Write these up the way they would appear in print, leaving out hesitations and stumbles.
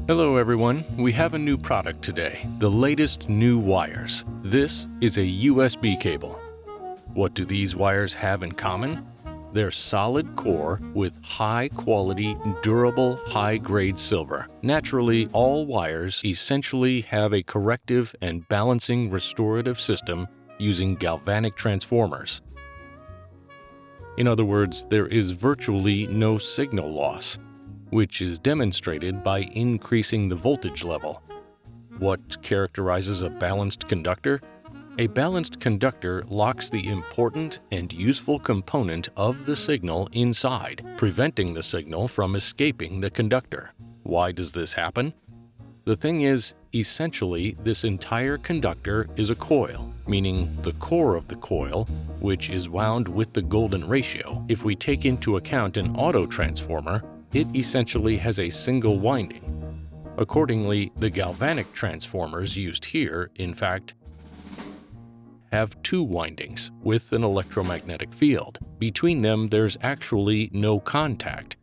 Hello everyone, we have a new product today, the latest new wires. This is a USB cable. What do these wires have in common? They're solid core with high-quality, durable, high-grade silver. Naturally, all wires essentially have a corrective and balancing restorative system using galvanic transformers. In other words, there is virtually no signal loss, which is demonstrated by increasing the voltage level. What characterizes a balanced conductor? A balanced conductor locks the important and useful component of the signal inside, preventing the signal from escaping the conductor. Why does this happen? The thing is, essentially, this entire conductor is a coil, meaning the core of the coil, which is wound with the golden ratio. If we take into account an autotransformer, it essentially has a single winding. Accordingly, the galvanic transformers used here, in fact, have two windings with an electromagnetic field. Between them, there's actually no contact.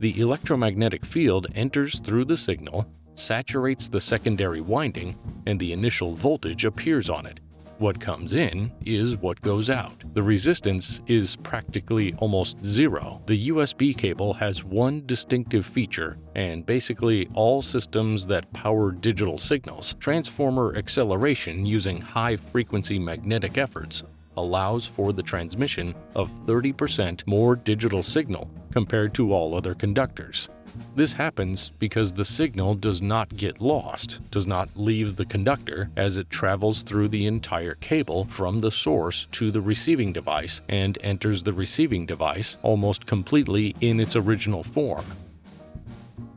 The electromagnetic field enters through the signal, saturates the secondary winding, and the initial voltage appears on it. What comes in is what goes out. The resistance is practically almost zero. The USB cable has one distinctive feature, and basically all systems that power digital signals, transformer acceleration using high-frequency magnetic efforts allows for the transmission of 30% more digital signal compared to all other conductors. This happens because the signal does not get lost, does not leave the conductor as it travels through the entire cable from the source to the receiving device and enters the receiving device almost completely in its original form.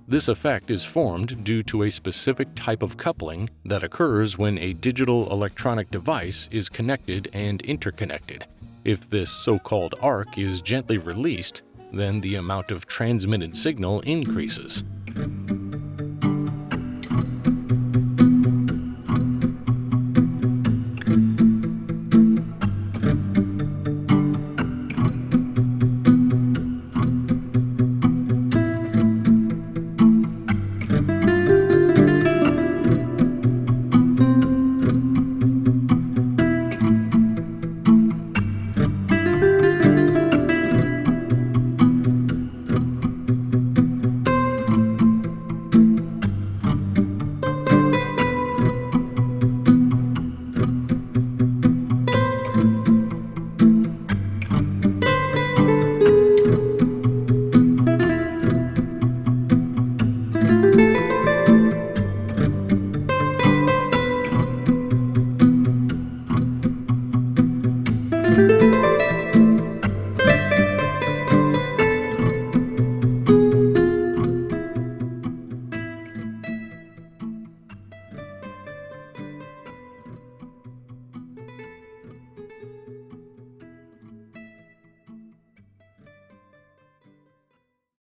This effect is formed due to a specific type of coupling that occurs when a digital electronic device is connected and interconnected. If this so-called arc is gently released, then the amount of transmitted signal increases.